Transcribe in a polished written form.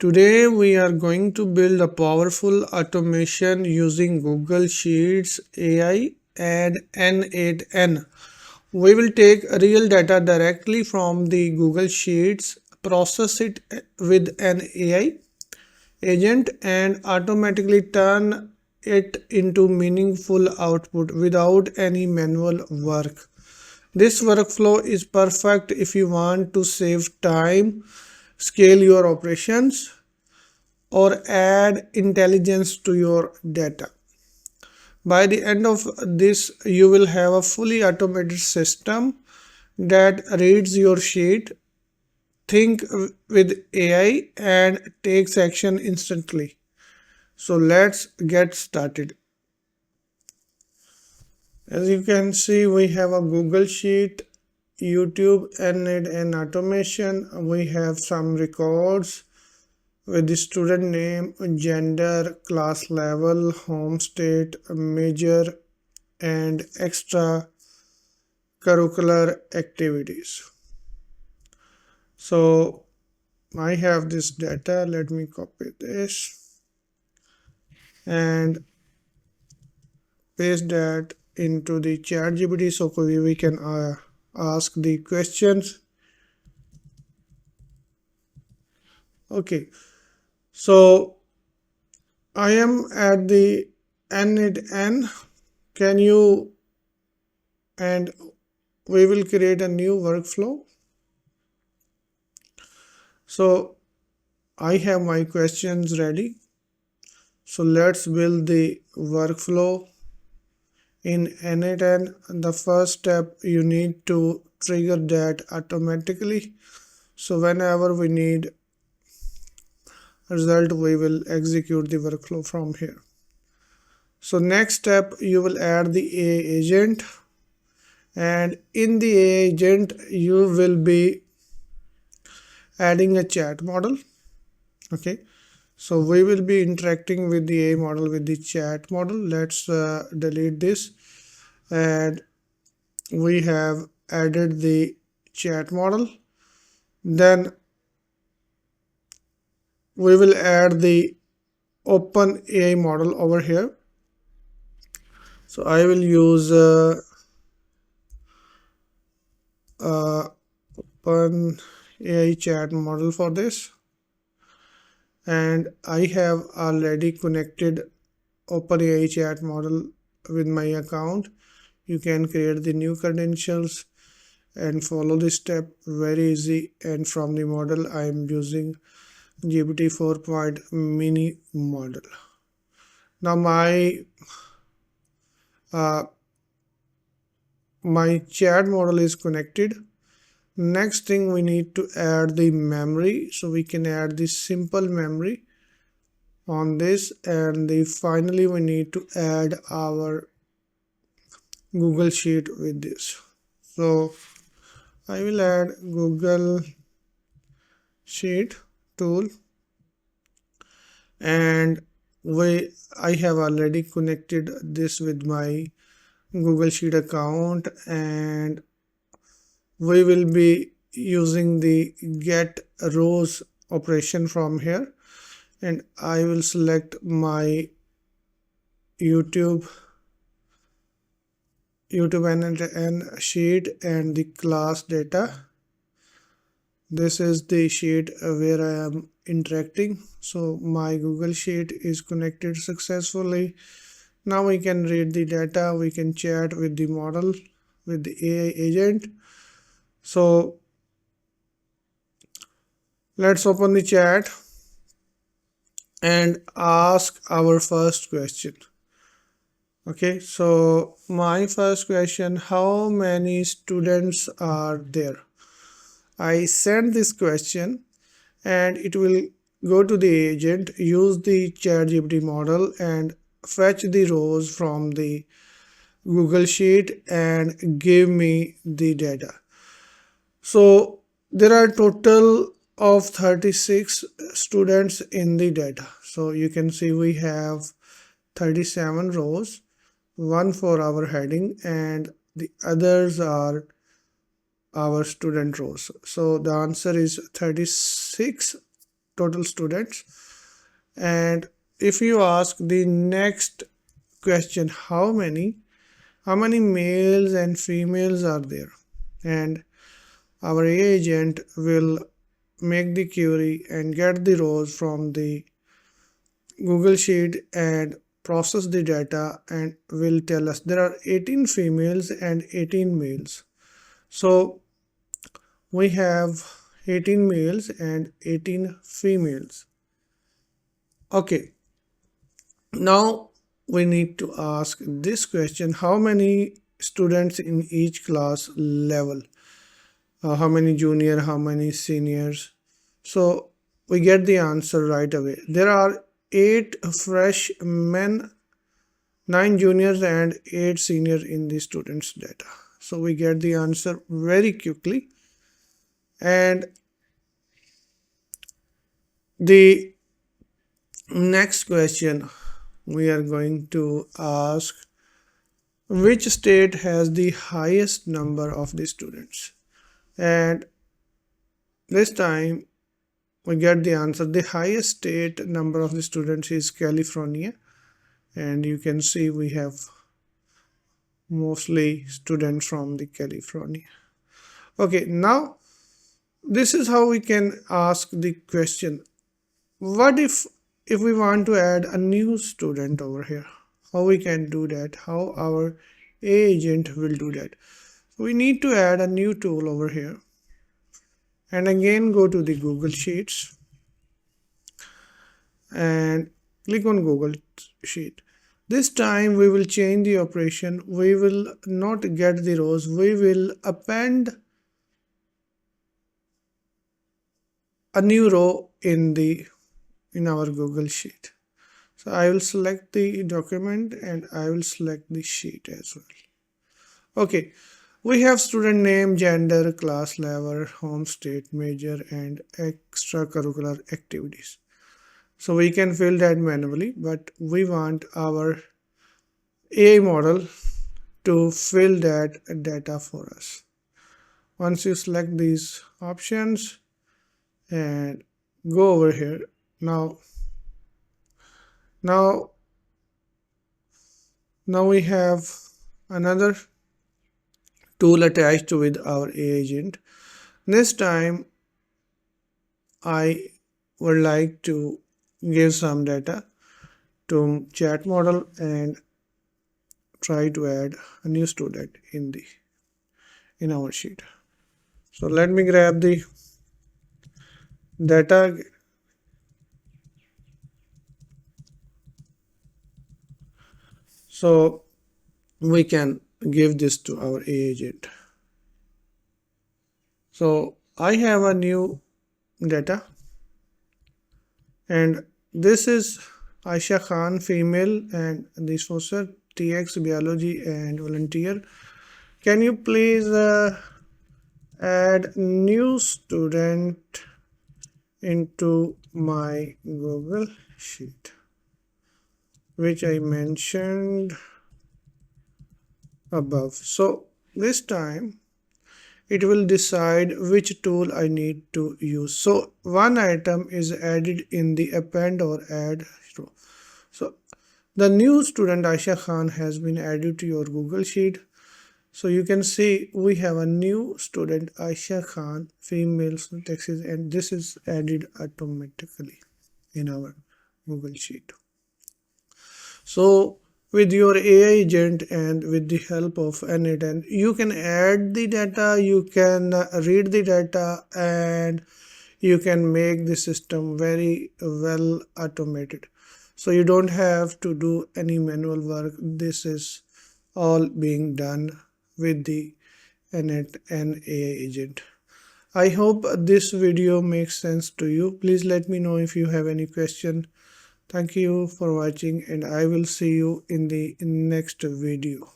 Today we are going to build a powerful automation using Google Sheets, AI and n8n. We will take real data directly from the Google Sheets, process it with an AI agent and automatically turn it into meaningful output without any manual work. This workflow is perfect if you want to save time, scale your operations, or add intelligence to your data. By the end of this, you will have a fully automated system that reads your sheet, think with AI, and takes action instantly. So let's get started. As you can see, we have a Google Sheet, YouTube, n8n automation. We have some records with the student name, gender, class level, home state, major, and extra curricular activities. So I have this data. Let me copy this and paste that into the ChatGPT so we can ask the questions. Okay, so I am at the n8n. Can you, and we will create a new workflow. So I have my questions ready. So let's build the workflow. In n8n, the first step, you need to trigger that automatically. So whenever we need result, we will execute the workflow from here. So next step, you will add the AI agent, and in the AI agent you will be adding a chat model. Okay, so we will be interacting with the AI model with the chat model. Let's delete this, and we have added the chat model. Then we will add the open AI model over here. So I will use open AI chat model for this, and I have already connected OpenAI chat model with my account. You can create the new credentials and follow this step, very easy. And from the model, I am using GPT 4 mini model. Now my chat model is connected. Next thing, we need to add the memory, so we can add the simple memory on this, and finally we need to add our Google Sheet with this. So I will add Google Sheet tool, and I have already connected this with my Google Sheet account, and we will be using the get rows operation from here, and I will select my YouTube n8n sheet and the class data. This is the sheet where I am interacting. So my Google Sheet is connected successfully. Now we can read the data, we can chat with the model, with the AI agent. So let's open the chat and ask our first question. Okay, so my first question, how many students are there? I send this question and it will go to the agent, use the ChatGPT model and fetch the rows from the Google Sheet and give me the data. So there are total of 36 students in the data. So you can see we have 37 rows, one for our heading and the others are our student rows. So the answer is 36 total students. And if you ask the next question, how many males and females are there, and our AI agent will make the query and get the rows from the Google Sheet and process the data and will tell us there are 18 females and 18 males. So we have 18 males and 18 females. Okay, now we need to ask this question: how many students in each class level? How many junior, how many seniors? So we get the answer right away. There are 8 freshmen, 9 juniors and 8 seniors in the students data. So we get the answer very quickly. And the next question we are going to ask: which state has the highest number of the students? And this time we get the answer. The highest state number of the students is California, and you can see we have mostly students from the California. Okay, now this is how we can ask the question: what if we want to add a new student over here? How we can do that? How our agent will do that? We need to add a new tool over here, and again go to the Google Sheets and click on Google Sheet. This time we will change the operation. We will not get the rows, we will append a new row in our Google Sheet. So I will select the document and I will select the sheet as well. Okay, we have student name, gender, class level, home state, major and extracurricular activities. So we can fill that manually, but we want our AI model to fill that data for us. Once you select these options and go over here, now we have another tool attached with our AI agent. This time I would like to give some data to chat model and try to add a new student in our sheet. So let me grab the data. So we can give this to our AI agent. So I have a new data, and this is Aisha Khan, female, and this was her TX biology and volunteer. Can you please add new student into my Google Sheet, which I mentioned above. So this time it will decide which tool I need to use. So one item is added in the append or add row. So the new student Aisha Khan has been added to your Google Sheet. So you can see we have a new student Aisha Khan, female Texas, and this is added automatically in our Google Sheet. So with your AI agent and with the help of n8n, you can add the data, you can read the data, and you can make the system very well automated. So you don't have to do any manual work. This is all being done with the n8n AI agent. I hope this video makes sense to you. Please let me know if you have any question. Thank you for watching, and I will see you in the next video.